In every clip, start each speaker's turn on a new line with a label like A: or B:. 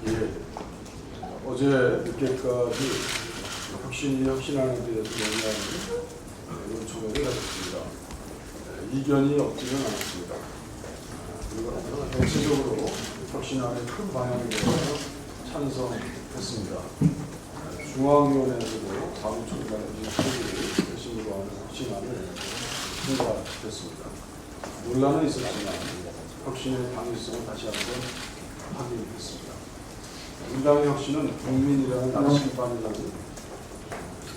A: 예, 어제 늦게까지 혁신이 혁신안에 대해서 논의하는 의총회를 가졌습니다. 이견이 없지는 않았습니다. 그리고 전체적으로 혁신안의 큰 방향에 대해서 찬성했습니다. 중앙위원회에서도 사무총장의 소개를 핵심으로 하는 혁신안을 통과했습니다. 논란은 있었지만 혁신의 당위성을 다시 한번 확인했습니다. 민당의 혁신은 국민이라는 나침반이라는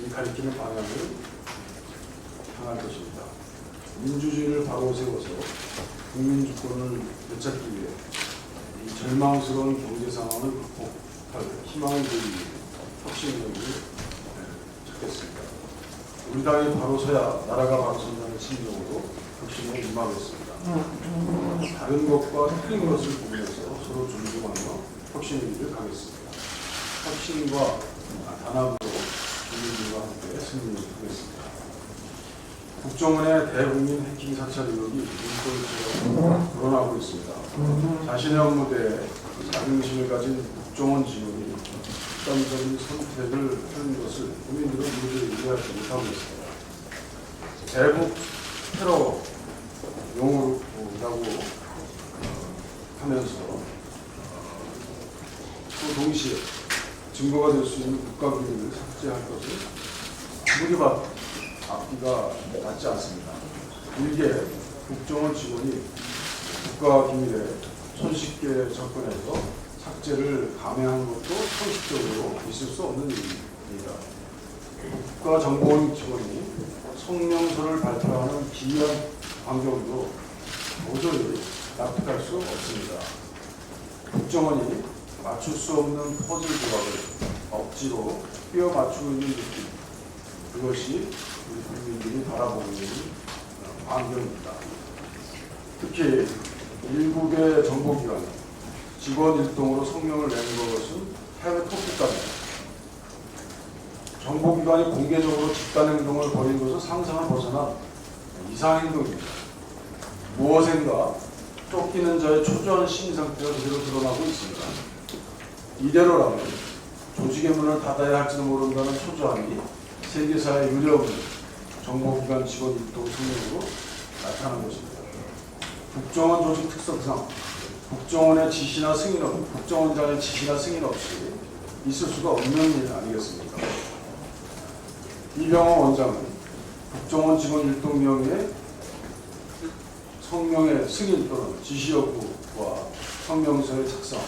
A: 이 가리키는 방향을 향할 것입니다. 민주주의를 바로 세워서 국민 주권을 되찾기 위해 이 절망스러운 경제 상황을 극복할 희망을 보이기 위해 혁신력을 찾겠습니다. 우리 당이 바로 서야 나라가 바로 선다는 심정으로 혁신에 임하겠습니다. 다른 것과 틀린 것을 구분해서 서로 존중하며 혁신의 길을 가겠습니다. 혁신과 단합으로 국민들과 함께 승리하겠습니다. 국정원의 대국민 해킹 사찰 의혹이 문건처럼 드러나고 있습니다. 자신의 업무대에 자긍심을 가진 국정원 직원이 극단적인 선택을 하는 것을 국민들은 도저히 이해하지 못하고 있습니다. 대북 테러 용어라고 하면서 또 동시에 증거가 될 수 있는 국가기밀을 삭제할 것을 무리ባት 앞뒤가 맞지 않습니다. 일개 국정원 직원이 국가기밀에 손쉽게 접근해서 삭제를 감행한 것도 상식적으로 있을 수 없는 일입니다. 국가정보원 직원이 성명서를 발표하는 기이한 환경도 도저히 납득할 수 없습니다. 국정원이 맞출 수 없는 퍼즐 조각을 억지로 끼워 맞추고 있는 느낌, 그것이 우리 국민들이 바라보고 있는 환경입니다. 특히 일국의 정보기관 직원 일동으로 성명을 낸 것은 해외 토픽입니다. 정보기관이 공개적으로 집단행동을 벌인 것은 상상을 벗어난 이상행동입니다. 무엇인가 쫓기는 자의 초조한 심리상태가 그대로 드러나고 있습니다. 이대로라면 조직의 문을 닫아야 할지도 모른다는 초조함이 세계사의 의뢰없는 정보기관 직원 일동 성명으로 나타난 것입니다. 국정원 조직 특성상 국정원의 지시나 승인 없이 국정원장의 지시나 승인 없이 있을 수가 없는 일 아니겠습니까? 이병헌 원장은 국정원 직원 일동 명의의 성명의 승인 또는 지시 여부와 성명서의 작성,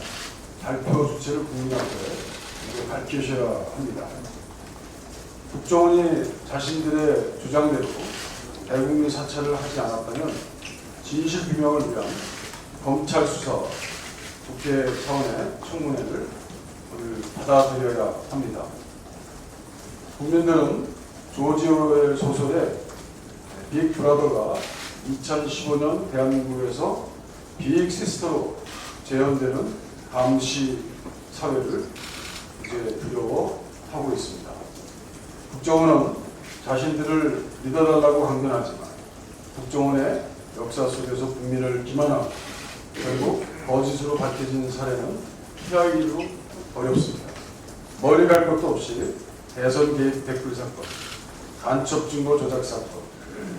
A: 발표 주체를 국민 앞에 밝히셔야 합니다. 국정원이 자신들의 주장대로 대국민 사찰을 하지 않았다면 진실규명을 위한 검찰 수사, 국회 차원의 청문회를 받아들여야 합니다. 국민들은 조지 오웰 소설의 빅 브라더가 2015년 대한민국에서 빅 시스터로 재현되는 감시 사회를 이제 두려워하고 있습니다. 국정원은 자신들을 믿어달라고 강변하지만 국정원의 역사 속에서 국민을 기만하고 결국 거짓으로 밝혀진 사례는 피하기도 어렵습니다. 머리 갈 것도 없이 대선 개입 댓글 사건, 간첩 증거 조작 사건,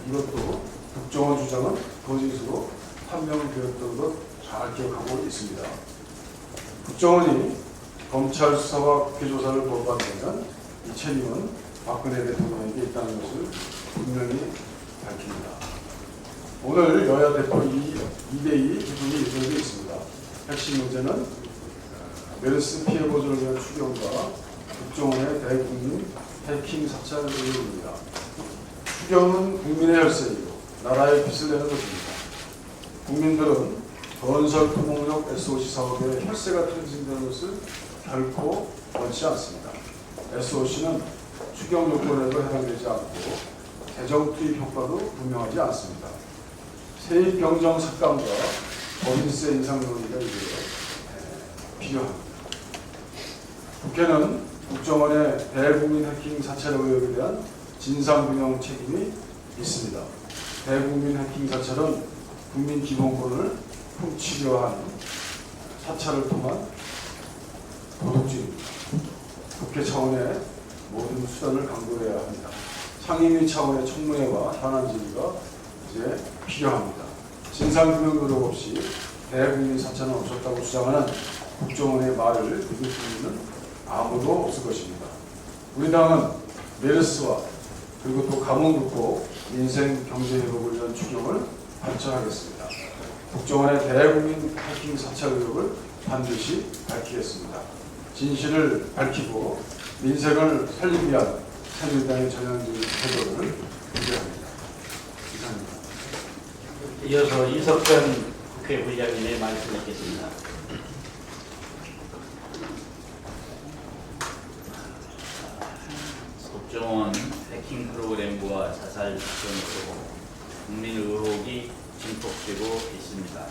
A: 이것도 국정원 주장은 거짓으로 판명되었던 것 잘 기억하고 있습니다. 국정원이 검찰 수사와 국회 조사를 거부한다면 이 책임은 박근혜 대통령에게 있다는 것을 분명히 밝힙니다. 오늘 여야 대표 2대2 기준이 예정되어 있습니다. 핵심 문제는 메르스 피해 보전을 위한 추경과 국정원의 대국민 해킹 사찰 의혹입니다. 추경은 국민의 혈세이고 나라의 빚을 내는 것입니다. 국민들은 건설 토목력 SOC 사업에 혈세가 퇴진되는 것을 결코 원치 않습니다. SOC는 추경 요건에도 해당되지 않고 재정 투입 효과도 분명하지 않습니다. 세입 경정 삭감과 법인세 인상 논의가 이제 필요합니다. 국회는 국정원의 대국민 해킹 사찰 의혹에 대한 진상규명 책임이 있습니다. 대국민 해킹 사찰은 국민 기본권을 훔치려 한 사찰을 통한 도둑질, 국회 차원의 모든 수단을 강구해야 합니다. 상임위 차원의 청문회와 현안 질의가 이제 필요합니다. 진상규명 노력 없이 대국민 사찰은 없었다고 주장하는 국정원의 말을 믿을 분은 아무도 없을 것입니다. 우리 당은 메르스와 그리고 또 감옥 눕고 민생 경제 회복을 위한 추경을 발전하겠습니다. 국정원의 대국민 해킹 사찰 의혹을 반드시 밝히겠습니다. 진실을 밝히고 민생을 살리기 위한 새누리당의 전향적인 태도를 기대합니다. 이상입니다.
B: 이어서 이석근 국회부의장님의 말씀 있겠습니다.
C: 국정원 해킹 프로그램과 자살 사건으로 국민 의혹이 증폭되고 있습니다.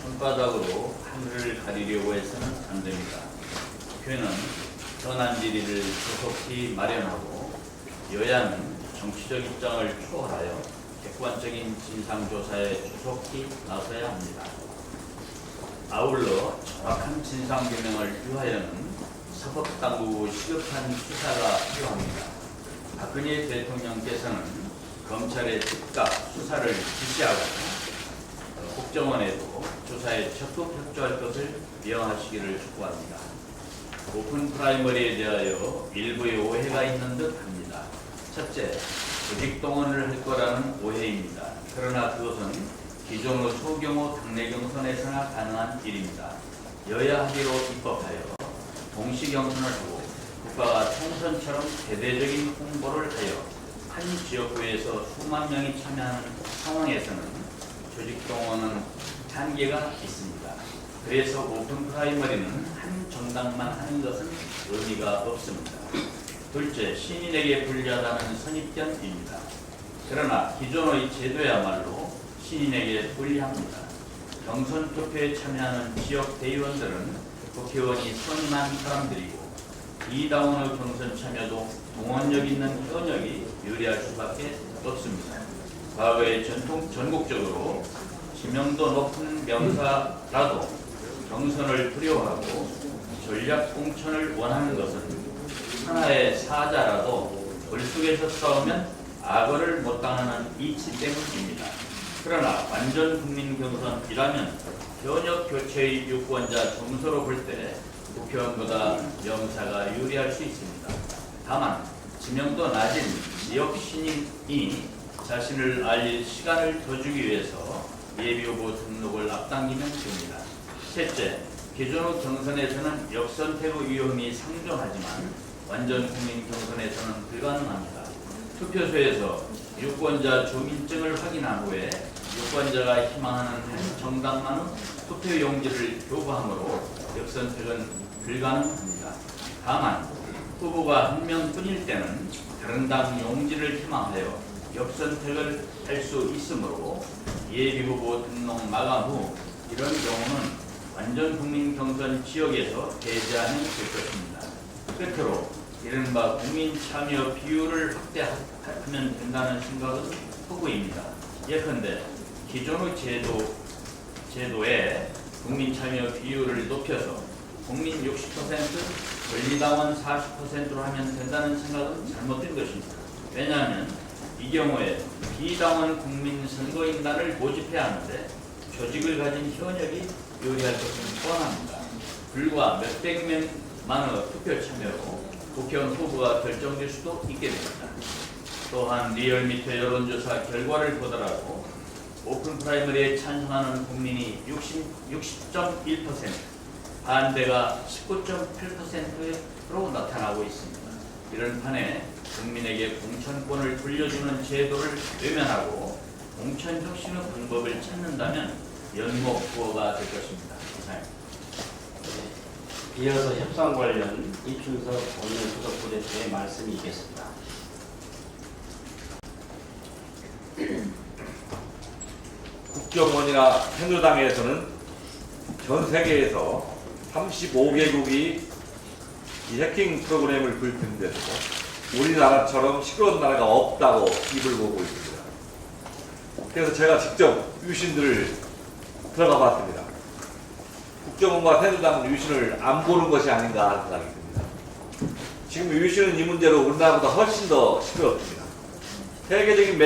C: 손바닥으로 하늘을 가리려고 해서는 안 됩니다. 국회는 현안 질의를 조속히 마련하고 여야는 정치적 입장을 초월하여 객관적인 진상조사에 조속히 나서야 합니다. 아울러 정확한 진상규명을 위하여는 사법당국의 시급한 수사가 필요합니다. 박근혜 대통령께서는 검찰의 즉각 수사를 지시하고 국정원에도 조사에 적극 협조할 것을 명하시기를 촉구합니다. 오픈 프라이머리에 대하여 일부의 오해가 있는 듯 합니다. 첫째, 조직 동원을 할 거라는 오해입니다. 그러나 그것은 기존의 소규모 당내 경선에서나 가능한 일입니다. 여야 합의로 입법하여 동시 경선을 하고 국가가 총선처럼 대대적인 홍보를 하여 한 지역구에서 수만 명이 참여하는 상황에서는 조직 동원은 한계가 있습니다. 그래서 오픈 프라이머리는 한 정당만 하는 것은 의미가 없습니다. 둘째, 신인에게 불리하다는 선입견입니다. 그러나 기존의 제도야말로 신인에게 불리합니다. 경선 투표에 참여하는 지역 대의원들은 국회의원이 선임한 사람들이고 이당원의 경선 참여도 동원력 있는 현역이 유리할 수밖에 없습니다. 과거에 전국적으로 지명도 높은 명사라도 경선을 두려워하고 전략 공천을 원하는 것은 하나의 사자라도 불속에서 싸우면 악어를 못 당하는 이치 때문입니다. 그러나 완전 국민 경선이라면 현역 교체의 유권자 점수로 볼 때 국회의원보다 명사가 유리할 수 있습니다. 다만 지명도 낮은 지역 신인이 자신을 알릴 시간을 더 주기 위해서 예비후보 등록을 앞당기면 됩니다. 셋째, 기존의 경선에서는 역선택의 위험이 상존하지만 완전 국민 경선에서는 불가능합니다. 투표소에서 유권자 주민증을 확인한 후에 유권자가 희망하는 한 정당만의 투표용지를 교부하므로 역선택은 불가능합니다. 다만 후보가 한 명뿐일 때는 다른 당 용지를 희망하여 역선택을 할 수 있으므로 예비후보 등록 마감 후 이런 경우는 완전 국민 경선 지역에서 배제하면 될 것입니다. 끝으로 이른바 국민 참여 비율을 확대하면 된다는 생각은 허구입니다. 예컨대 기존의 제도에 국민 참여 비율을 높여서 국민 60%, 권리당원 40%로 하면 된다는 생각은 잘못된 것입니다. 왜냐하면 이 경우에 비당원 국민 선거인단을 모집해야 하는데 조직을 가진 현역이 유리할 것은 뻔합니다. 불과 몇백 명만의 투표 참여로 국회의원 후보가 결정될 수도 있게 됩니다. 또한 리얼미터 여론조사 결과를 보더라도 오픈 프라이머리에 찬성하는 국민이 60.1%, 반대가 19.8%로 나타나고 있습니다. 이런 판에 국민에게 공천권을 돌려주는 제도를 외면하고 공천 혁신의 방법을 찾는다면 연목구호가 될 것입니다. 이상입니다.
B: 이어서 협상 관련 이춘석 오늘 수석부대표의 말씀이 있겠습니다.
D: 국정원이나 새누리당에서는 전 세계에서 35개국이 이 해킹 프로그램을 불편대고 우리나라처럼 시끄러운 나라가 없다고 입을 모으고 있습니다. 그래서 제가 직접 유신들을 들어가 봤습니다. 국정원과 새누리당은 유신을 안 보는 것이 아닌가 하는 생각이 듭니다. 지금 유신은 이 문제로 우리나라보다 훨씬 더 시끄럽습니다. 세계적인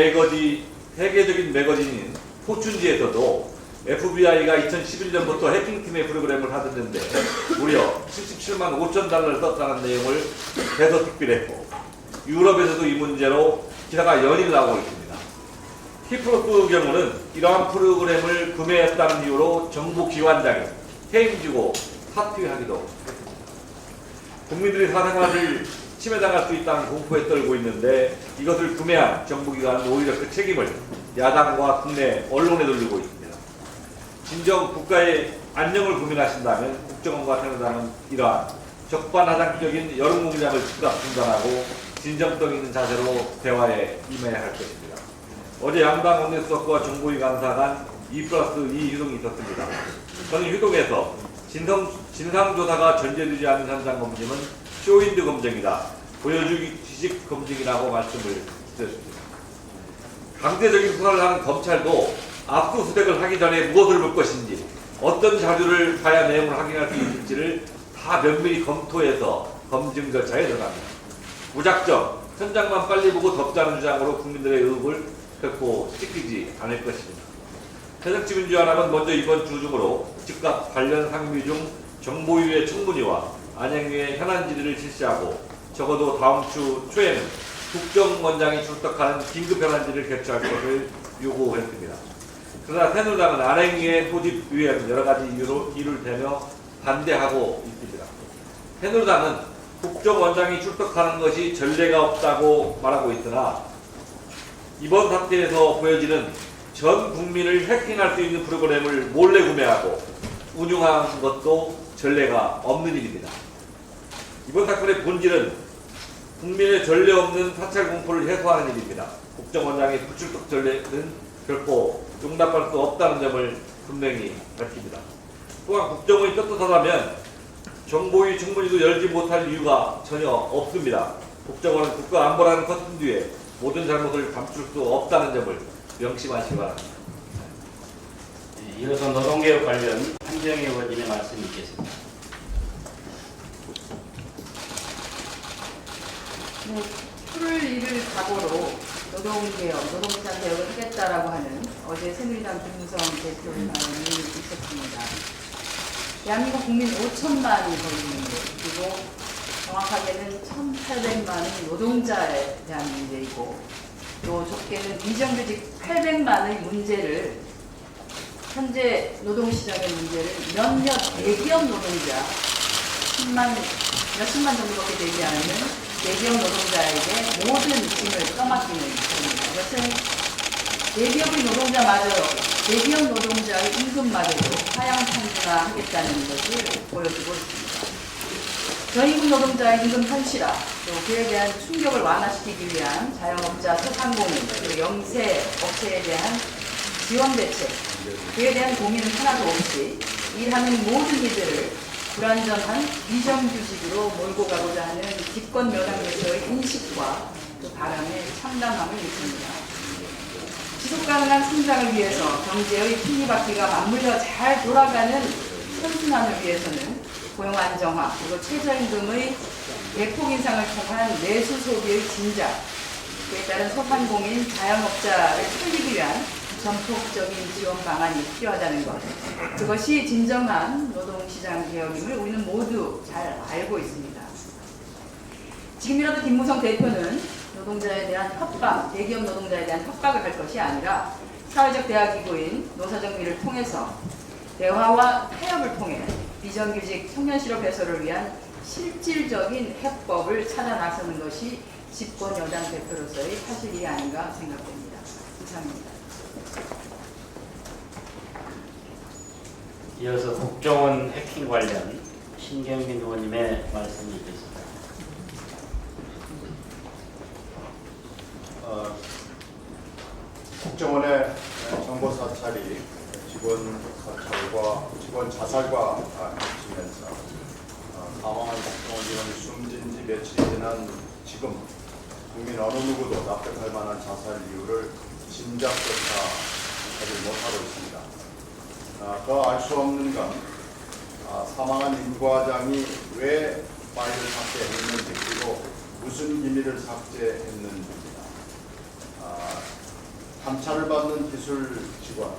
D: 매거진인 포춘지에서도 FBI가 2011년부터 해킹팀의 프로그램을 하던,데 무려 77만 5천 달러를 썼다는 내용을 대서특필했고, 유럽에서도 이 문제로 기사가 연일 나오고 있습니다. 키프로스 경우는 이러한 프로그램을 구매했다는 이유로 정부기관장이 해임주고 사퇴하기도 했습니다. 국민들이 사생활을 침해당할 수 있다는 공포에 떨고 있는데, 이것을 구매한 정부기관은 오히려 그 책임을 야당과 국내 언론에 돌리고 있습니다. 진정 국가의 안녕을 고민하신다면 국정원과 새누리당은 이러한 적반하장적인 여론공작을 즉각 중단하고 진정성 있는 자세로 대화에 임해야 할 것입니다. 어제 양당 원내수석과 정보위 간사 간 2+2 휴동이 있었습니다. 저는 휴동에서 진상조사가 전제되지 않은 현장 검증은 쇼윈드 검증이다, 보여주기 지식 검증이라고 말씀을 드렸습니다. 강제적인 수사를 하는 검찰도 압수수색을 하기 전에 무엇을 볼 것인지, 어떤 자료를 봐야 내용을 확인할 수 있는지를 다 면밀히 검토해서 검증 절차에 들어갑니다. 무작정 현장만 빨리 보고 덮자는 주장으로 국민들의 의혹을 결코 씻기지 않을 것입니다. 새정치민주연합은 먼저 이번 주 중으로 즉각 관련 상임위 중 정보위의 청문위와 안행위의 현안 질의를 실시하고, 적어도 다음 주 초에는 국정원장이 출석하는 긴급 현안질을 개최할 것을 요구했습니다. 그러나 새누리당은 안행위의 소집 위에 여러 가지 이유를 대며 반대하고 있습니다. 새누리당은 국정원장이 출석하는 것이 전례가 없다고 말하고 있으나, 이번 사태에서 보여지는 전 국민을 해킹할 수 있는 프로그램을 몰래 구매하고 운용한 것도 전례가 없는 일입니다. 이번 사건의 본질은 국민의 전례 없는 사찰 공포를 해소하는 일입니다. 국정원장의 불출석 전례는 결코 용납할 수 없다는 점을 분명히 밝힙니다. 또한 국정원이 떳떳하다면 정보위 청문회도 열지 못할 이유가 전혀 없습니다. 국정원은 국가안보라는 커튼 뒤에 모든 잘못을 감출 수 없다는 점을 명심하시기 바랍니다.
B: 네, 이어서 노동개혁 관련 한정희 의원님의 말씀이 있겠습니다.
E: 네, 풀을 일을 각오로 노동개혁, 노동시장 개혁을 하겠다라고 하는 어제 새누리당 김무성 대표의 발언이 있었습니다. 대한민국 국민 5천만이 걸리는데, 그리고 정확하게는 1,800만의 노동자에 대한 문제이고, 또 좁게는 비정규직 800만의 문제를, 현재 노동시장의 문제를 몇몇 대기업 노동자 몇십만 정도밖에 되지 않는 대기업 노동자에게 모든 짐을 떠맡기는 것입니다. 이것은 대기업 노동자의 임금마저도 하향평준화하겠다는 것을 보여주고 있습니다. 전임금 노동자의 임금 현실화, 또 그에 대한 충격을 완화시키기 위한 자영업자, 소상공인, 그리고 영세 업체에 대한 지원 대책, 그에 대한 고민은 하나도 없이 일하는 모든 이들을 불완전한 비정규직으로 몰고 가고자 하는 집권 여당에서의 인식과 그 바람에 참담함을 느낍니다. 지속가능한 성장을 위해서 경제의 톱니바퀴가 맞물려 잘 돌아가는 선순환을 위해서는 고용 안정화, 그리고 최저임금의 대폭 인상을 통한 내수 소비의 진작, 그에 따른 소상공인, 자영업자를 살리기 위한 전폭적인 지원 방안이 필요하다는 것, 그것이 진정한 노동시장 개혁임을 우리는 모두 잘 알고 있습니다. 지금이라도 김무성 대표는 노동자에 대한 협박, 대기업 노동자에 대한 협박을 할 것이 아니라 사회적 대화기구인 노사정리를 통해서 대화와 타협을 통해 비정규직 청년 실업 해소를 위한 실질적인 해법을 찾아 나서는 것이 집권 여당 대표로서의 사실이 아닌가 생각됩니다. 이상입니다.
B: 이어서 국정원 해킹 관련 신경민 의원님의 말씀이 있겠습니다.
F: 국정원의 정보 사찰이 직원 자살과 겹치면서 사망한 국정원 직원이 숨진 지 며칠이 지난 지금 국민 어느 누구도 납득할 만한 자살 이유를 짐작조차 하지 못하고 있습니다. 더 알 수 없는 건 사망한 임 과장이 왜 파일을 삭제했는지 그리고 무슨 기밀을 삭제했는지입니다. 감찰을 받는 기술 직원,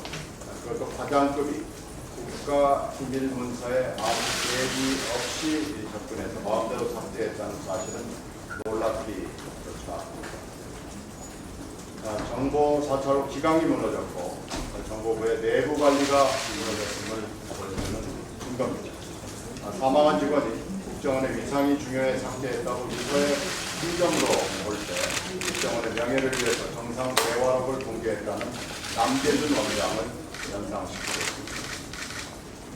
F: 그것도 과장급이 국가기밀문서에 아무 계획이 없이 접근해서 마음대로 삭제했다는 사실은 놀랍기 그렇다. 정보 사찰로 기강이 무너졌고 정보부의 내부 관리가 무너졌음을 보여주는 증거입니다. 사망한 직원이 국정원의 위상이 중요해 삭제했다고 유서에 힘점으로 볼 때 국정원의 명예를 위해서 정상 대화록을 공개했다는 남재준 원장을 연상시키겠습니다.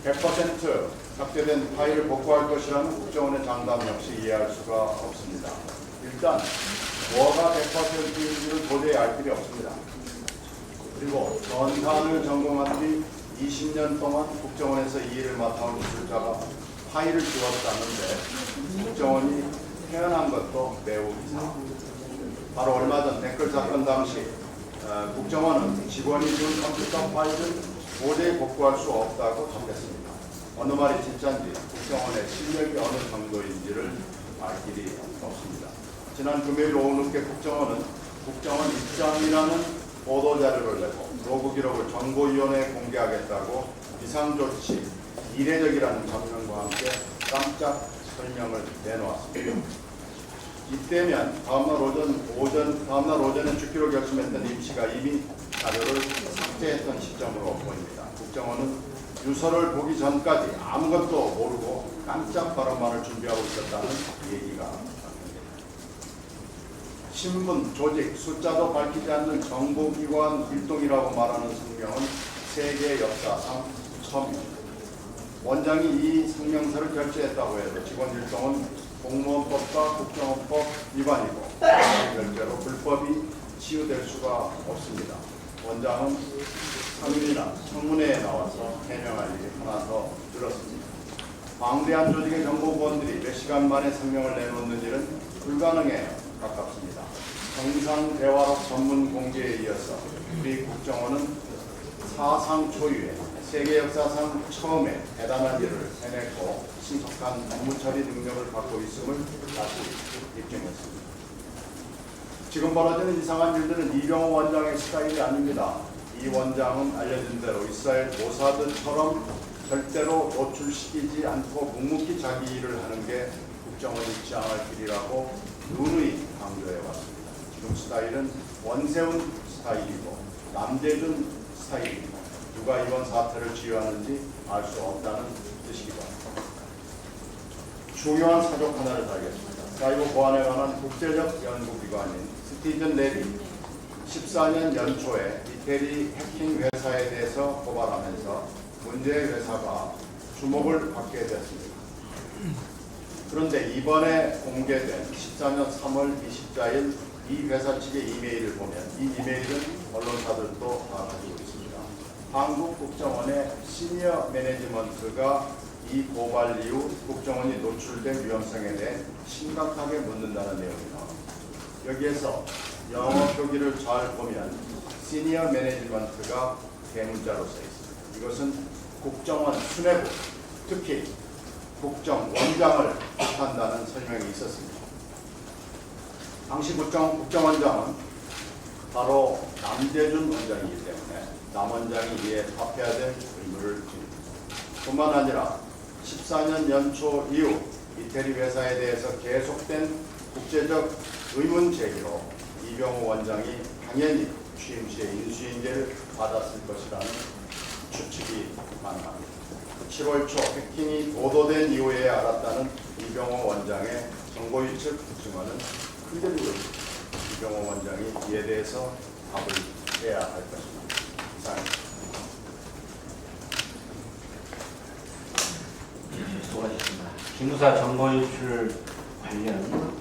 F: 100% 삭제된 파일을 복구할 것이라는 국정원의 장담 역시 이해할 수가 없습니다. 일단 뭐가 100%인지를 도저히 알 길이 없습니다. 그리고 전 사안을 전공한 뒤 20년 동안 국정원에서 이 일을 맡아온 기술자가 파일을 지웠다는데 국정원이 태어난 것도 매우 이상합니다. 바로 얼마 전 댓글 사건 당시 국정원은 직원이 준 컴퓨터 파일은 도저히 복구할 수 없다고 답했습니다. 어느 말이 진짜인지 국정원의 실력이 어느 정도인지를 알 길이 없습니다. 지난 금요일 오후 늦게 국정원은 국정원 입장이라는 보도자료를 내고 로그 기록을 정보위원회에 공개하겠다고 비상조치 이례적이라는 장면과 함께 깜짝 설명을 내놓았습니다. 이때면 다음날 오전에 죽기로 결심했던 임 씨가 이미 자료를 삭제했던 시점으로 보입니다. 국정원은 유서를 보기 전까지 아무것도 모르고 깜짝 발언만을 준비하고 있었다는 얘기가 나옵니다. 신분, 조직, 숫자도 밝히지 않는 정보기관 일동이라고 말하는 성명은 세계 역사상 처음입니다. 원장이 이 성명서를 결제했다고 해도 직원 일동은 공무원법과 국정원법 위반이고 결제로 불법이 치유될 수가 없습니다. 원장은 상임이나 청문회에 나와서 해명할 일이 하나 더 늘었습니다. 방대한 조직의 정보부원들이 몇 시간 만에 성명을 내놓는 일은 불가능에 가깝습니다. 정상 대화록 전문 공개에 이어서 우리 국정원은 사상 초유의 세계 역사상 처음에 대단한 일을 해냈고 신속한 업무 처리 능력을 갖고 있음을 다시 입증했습니다. 지금 벌어지는 이상한 일들은 이병호 원장의 스타일이 아닙니다. 이 원장은 알려진 대로 이스라엘 모사드처럼 절대로 노출시키지 않고 묵묵히 자기 일을 하는 게 국정원이 지향할 길이라고 누누이 강조해왔습니다. 지금 스타일은 원세훈 스타일이고 남재준 스타일입니다. 누가 이번 사태를 지휘하는지 알 수 없다는 뜻이기도 합니다. 중요한 사족 하나를 달겠습니다. 사이버 보안에 관한 국제적 연구기관인 스티븐 레비 14년 연초에 이태리 해킹 회사에 대해서 고발하면서 문제의 회사가 주목을 받게 됐습니다. 그런데 이번에 공개된 14년 3월 24일 이 회사 측의 이메일을 보면 이 이메일은 언론사들도 다 가지고 있습니다. 한국 국정원의 시니어 매니지먼트가 이 고발 이후 국정원이 노출된 위험성에 대해 심각하게 묻는다는 내용입니다. 여기에서 영어 표기를 잘 보면 시니어 매니지먼트가 대문자로 써 있습니다. 이것은 국정원 수뇌부, 특히 국정원장을 뜻한다는 설명이 있었습니다. 당시 국정원장은 바로 남재준 원장이기 때문에 남 원장이 이에 답해야 될 의무를 지닙니다. 뿐만 아니라 14년 연초 이후 이태리 회사에 대해서 계속된 국제적 의문 제기로 이병호 원장이 당연히 취임 시에 인수인계를 받았을 것이라는 추측이 가능합니다. 7월 초 해킹이 보도된 이후에 알았다는 이병호 원장의 정보유출 증언은 흔들리고 있습니다. 이병호 원장이 이에 대해서 답을 해야 할 것입니다. 이상입니다.
B: 수고하셨습니다. 기무사 정보 유출 관련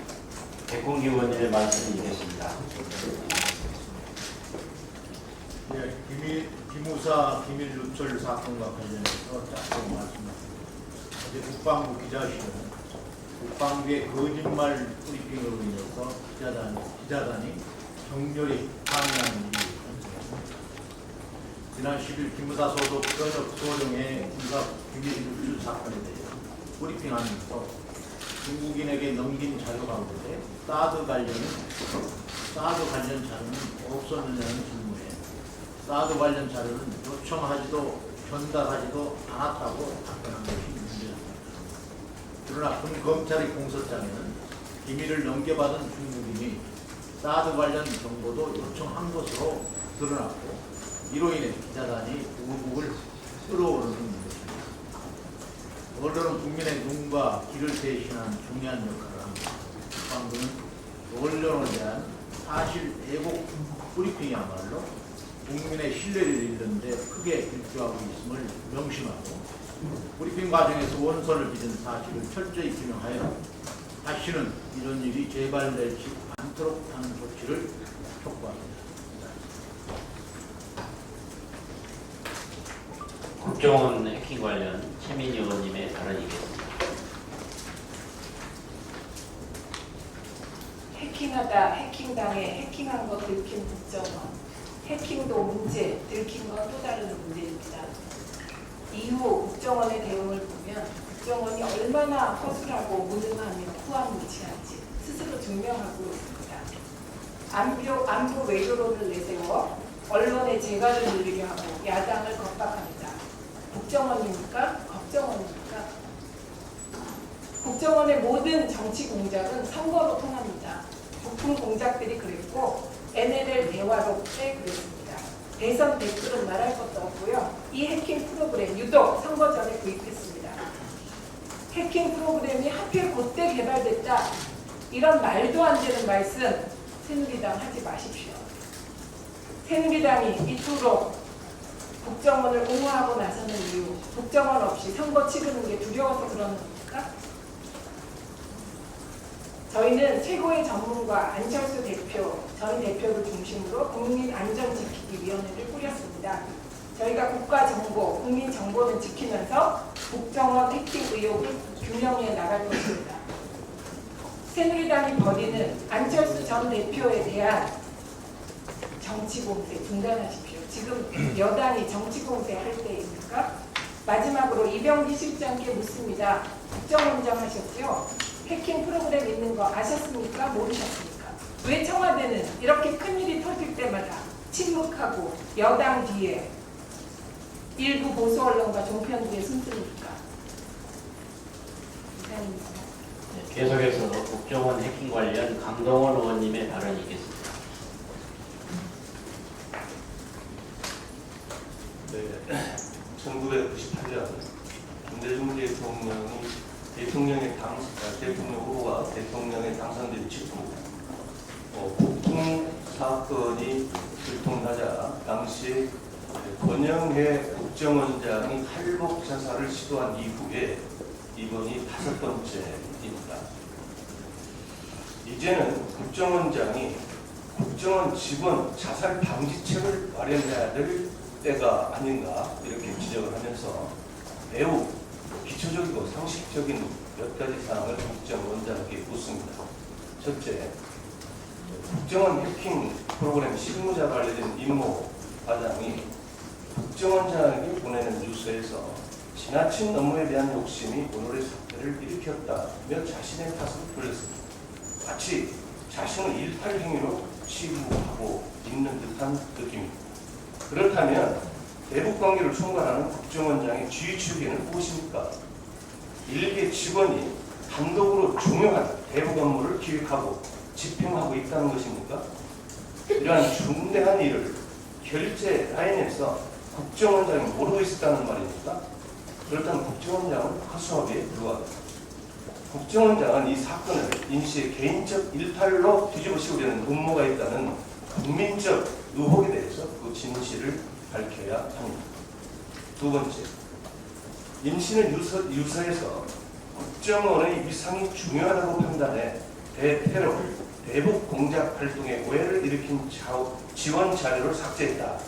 B: 백공기 의원님의 말씀이 있겠습니다.
G: 네, 기무사 기밀 유출 사건과 관련해서 짧게 말씀드립니다. 어제 국방부 기자실은 국방부의 거짓말 브리핑으로 인해서 기자단이 격렬히 항의하는 일이 있었습니다. 지난 10일 기무사 소속 현역 소령의 군사 기밀 유출 사건에 대해 브리핑하면서 중국인에게 넘긴 자료 가운데 사드 관련 자료는 없었느냐는 질문에 사드 관련 자료는 요청하지도 전달하지도 않았다고 답변한 것이 문제였습니다. 그러나 군 검찰의 공소장에는 기밀을 넘겨받은 중국인이 사드 관련 정보도 요청한 것으로 드러났고 이로 인해 기자단이 우국을 끌어오르는 것입니다. 언론은 국민의 눈과 귀를 대신한 중요한 역할을 합니다. 국방부는 언론에 대한 사실 왜곡 브리핑이야말로 국민의 신뢰를 잃는 데 크게 일조하고 있음을 명심하고 브리핑 과정에서 원선을 빚은 사실을 철저히 규명하여 다시는 이런 일이 재발되지 않도록 하는 조치를 촉구합니다.
B: 국정원 해킹 관련 최민희 의원님의 발언이겠습니다.
H: 해킹당해 해킹한 거 들킨 국정원, 해킹도 문제, 들킨 건 또 다른 문제입니다. 이후 국정원의 대응을 보면 국정원이 얼마나 허술하고 무능하며 후한무치한지 스스로 증명하고 있습니다. 안보 외교론을 내세워 언론의 재갈을 늘리려 하고 야당을 겁박합니다. 국정원입니까? 걱정원입니까? 국정원의 모든 정치 공작은 선거로 통합니다. 부품 공작들이 그랬고 NLL 대화록 때 그랬습니다. 대선 댓글은 말할 것도 없고요. 이 해킹 프로그램 유독 선거 전에 구입했습니다. 해킹 프로그램이 하필 그때 개발됐다. 이런 말도 안 되는 말씀 새누리당 하지 마십시오. 새누리당이 이토록 국정원을 옹호하고 나서는 이유, 국정원 없이 선거 치르는 게 두려워서 그러는 겁니까? 저희는 최고의 전문가 안철수 대표, 전 대표를 중심으로 국민안전지키기위원회를 꾸렸습니다. 저희가 국가정보, 국민정보는 지키면서 국정원 해킹 의혹을 규명해 나갈 것입니다. 새누리당이 벌이는 안철수 전 대표에 대한 정치공세 중단하십시오. 지금 여당이 정치공세 할 때입니까? 마지막으로 이병기 실장께 묻습니다. 국정원장 하셨죠? 해킹 프로그램 있는 거 아셨습니까? 모르셨습니까? 왜 청와대는 이렇게 큰일이 터질 때마다 침묵하고 여당 뒤에 일부 보수 언론과 종편 뒤에 숨습니까? 이상입니다.
B: 계속해서 국정원 해킹 관련 강동원 의원님의 발언이 있겠습니다.
I: 네, 1998년 김대중 대통령 후보가 대통령에 당선된 직후 북풍 사건이 들통나자 당시 권영해 국정원장이 탈북 자살을 시도한 이후에 이번이 5번째입니다. 이제는 국정원장이 국정원 직원 자살 방지책을 마련해야 될 때가 아닌가 이렇게 지적을 하면서 매우 기초적이고 상식적인 몇 가지 사항을 국정원장에게 묻습니다. 첫째, 국정원 해킹 프로그램 실무자가 알려진 임모 과장이 국정원장에게 보내는 뉴스에서 지나친 업무에 대한 욕심이 오늘의 사태를 일으켰다며 자신의 탓을 돌렸습니다. 마치 자신을 일탈 행위로 치부하고 있는 듯한 느낌입니다. 그렇다면 대북 관계를 총괄하는 국정원장의 지휘추기는 무엇입니까? 일개 직원이 단독으로 중요한 대북 업무를 기획하고 집행하고 있다는 것입니까? 이러한 중대한 일을 결제 라인에서 국정원장이 모르고 있었다는 말입니까? 그렇다면 국정원장은 허수아비에 불과합니다. 국정원장은 이 사건을 임시의 개인적 일탈로 뒤집어씌우려는 음모가 있다는 국민적 의혹에 대해서 그 진실을 밝혀야 합니다. 두 번째, 임시는 유서에서 국정원의 위상이 중요하다고 판단해 대테러, 대북 공작 활동에 오해를 일으킨 지원 자료를 삭제했다.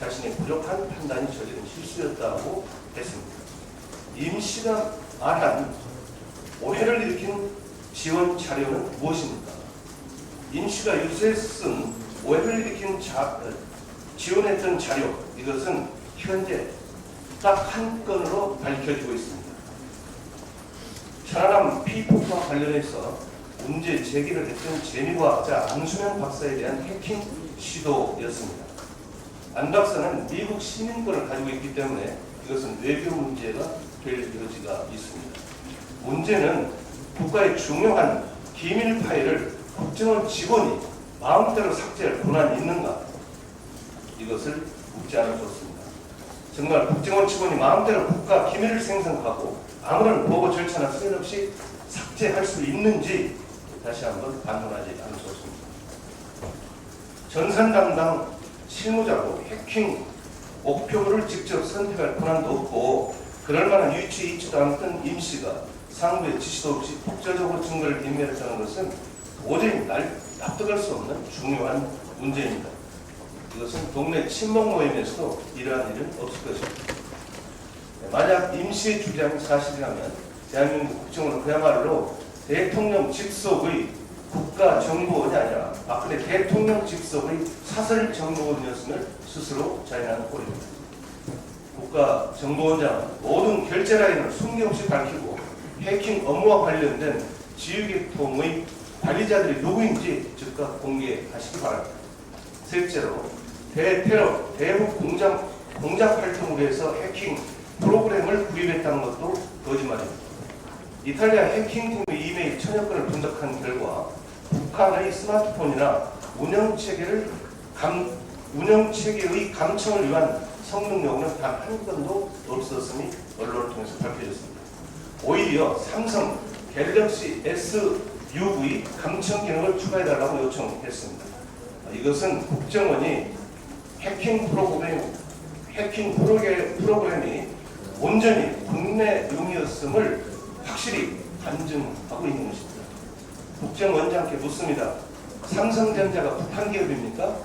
I: 자신의 부족한 판단이 저지른 실수였다고 했습니다. 임시가 말한 오해를 일으킨 지원 자료는 무엇입니까? 임시가 유서에 쓴 오해를 일으킨 지원했던 자료, 이것은 현재 딱 한 건으로 밝혀지고 있습니다. 피폭과 관련해서 문제 제기를 했던 재미과학자 안수명 박사에 대한 해킹 시도였습니다. 안 박사는 미국 시민권을 가지고 있기 때문에 이것은 외교 문제가 될 여지가 있습니다. 문제는 국가의 중요한 기밀 파일을 국정원 직원이 마음대로 삭제할 권한이 있는가? 이것을 묻지 않을 수 없습니다. 정말 국정원 직원이 마음대로 국가 기밀을 생성하고 아무런 보고 절차나 수행 없이 삭제할 수 있는지 다시 한번 반문하지 않을 수 없습니다. 전산 담당 실무자도 해킹 목표물을 직접 선택할 권한도 없고 그럴 만한 위치에 있지도 않던 임 씨가 상부의 지시도 없이 독자적으로 증거를 인멸했다는 것은 도저히 납득할 수 없는 중요한 문제입니다. 이것은 동네 친목 모임에서도 이러한 일은 없을 것입니다. 만약 임 씨의 주장이 사실이라면 대한민국 국정원은 그야말로 대통령 직속의 국가정보원이 아니라 박근혜 대통령 직속의 사설정보원이었음을 스스로 자인하는 꼴입니다. 국가정보원장은 모든 결제 라인을 숨김없이 밝히고 해킹 업무와 관련된 지휘계통의 관리자들이 누구인지 즉각 공개하시기 바랍니다. 셋째로 대테러, 대북 공작 활동으로 해서 해킹 프로그램을 구입했다는 것도 거짓말입니다. 이탈리아 해킹팀의 이메일 1000여 건을 분석한 결과 북한의 스마트폰이나 운영체계의 감청을 위한 성능 요구는 단 한 건도 없었음이 언론을 통해서 밝혀졌습니다. 오히려 삼성 갤럭시 SUV 감청 기능을 추가해달라고 요청했습니다. 이것은 국정원이 해킹 프로그램이 온전히 국내용이었음을 확실히 간증하고 있는 것입니다. 국정원장께 묻습니다. 삼성전자가 북한 기업입니까?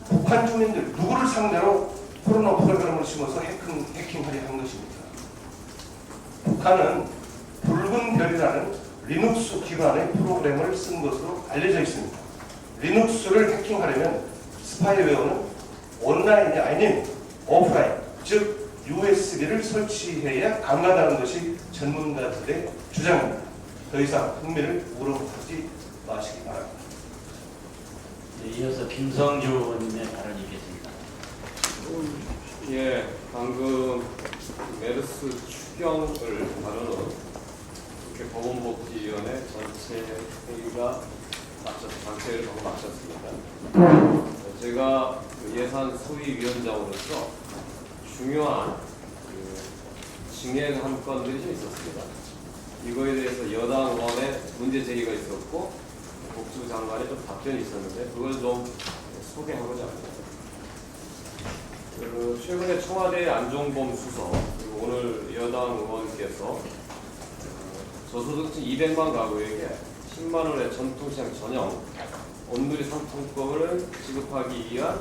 I: 북한 주민들 누구를 상대로 코로나 프로그램을 심어서 해킹하려 한 것입니까? 북한은 붉은 별이라는 리눅스 기반의 프로그램을 쓴 것으로 알려져 있습니다. 리눅스를 해킹하려면 스파이웨어는 온라인이 아닌 오프라인, 즉 USB를 설치해야 가능하다는 것이 전문가들의 주장입니다. 더 이상 흥미를 물어보지 마시기 바랍니다.
B: 이어서 김성주 의원님의 발언이 있겠습니다.
J: 예, 방금 메르스 추경을 다루는 국회 보건복지위원회 전체 회의가 전체를 마쳤습니다. 제가 예산 소위위원장으로서 중요한 증액한 건들이 좀 있었습니다. 이거에 대해서 여당 의원의 문제 제기가 있었고 복지부 장관의 좀 답변이 있었는데 그걸 좀 소개하고자 합니다. 최근에 청와대 안종범 수석 그리고 오늘 여당 의원께서 저소득층 200만 가구에게 10만 원의 전통시장 전용 온누리 상품권을 지급하기 위한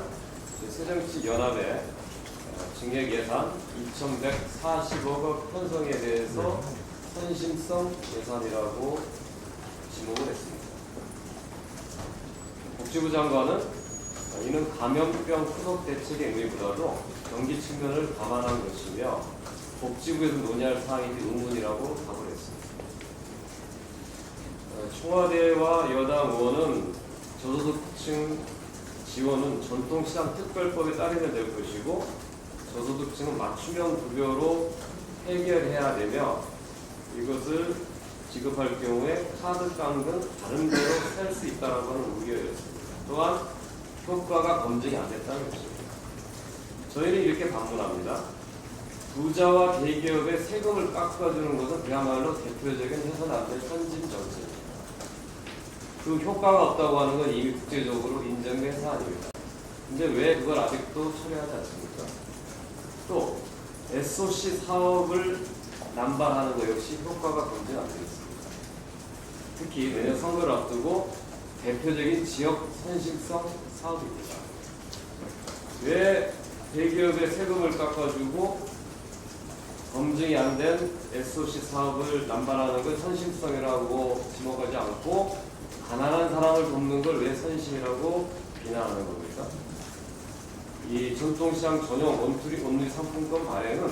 J: 새정치연합의 증액 예산 2,140억 편성에 대해서 선심성 예산이라고 지목을 했습니다. 복지부 장관은 이는 감염병 후속 대책의 의미보다도 경기 측면을 감안한 것이며 복지부에서 논의할 사항이기 의문이라고 답을 했습니다. 청와대와 여당 의원은 저소득층 지원은 전통시장 특별법에 따르면 될 것이고 저소득층은 맞춤형 급여로 해결해야 되며 이것을 지급할 경우에 카드깡 등 다른 데로 살 수 있다라고 하는 우려였습니다. 또한 효과가 검증이 안 됐다는 것입니다. 저희는 이렇게 반문합니다. 부자와 대기업의 세금을 깎아주는 것은 그야말로 대표적인 해서는 안 될 선진 정책입니다. 그 효과가 없다고 하는 건 이미 국제적으로 인정된 사안입니다. 근데 왜 그걸 아직도 처리하지 않습니까? 또 SOC 사업을 남발하는 것 역시 효과가 검증 안 되어 있습니다. 특히 내년 선거를 앞두고 대표적인 지역 선심성 사업입니다. 왜 대기업의 세금을 깎아주고 검증이 안 된 SOC 사업을 남발하는 걸 선심성이라고 지목하지 않고 가난한 사람을 돕는 걸 왜 선심이라고 비난하는 겁니까? 이 전통시장 전용 온누리 상품권 발행은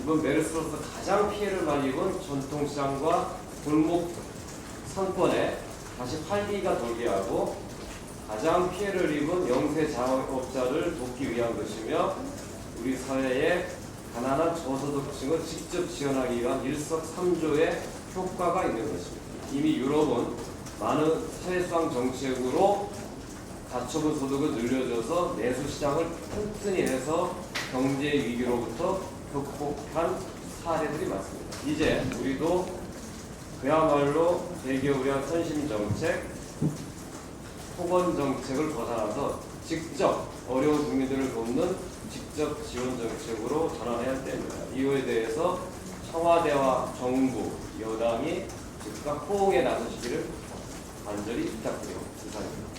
J: 이번 메르스로서 가장 피해를 많이 입은 전통시장과 골목 상권에 다시 활기가 돌게 하고 가장 피해를 입은 영세 자영업자를 돕기 위한 것이며 우리 사회의 가난한 저소득층을 직접 지원하기 위한 일석삼조의 효과가 있는 것입니다. 이미 유럽은 많은 사회수당 정책으로 가처분 소득을 늘려줘서 내수시장을 튼튼히 해서 경제 위기로부터 극복한 사례들이 많습니다. 이제 우리도 그야말로 대기업을 위한 선심 정책, 토건 정책을 벗어나서 직접 어려운 국민들을 돕는 직접 지원 정책으로 전환해야 할 때입니다. 이유에 대해서 청와대와 정부, 여당이 즉각 호응에 나서시기를 간절히 부탁드립니다. 이상입니다.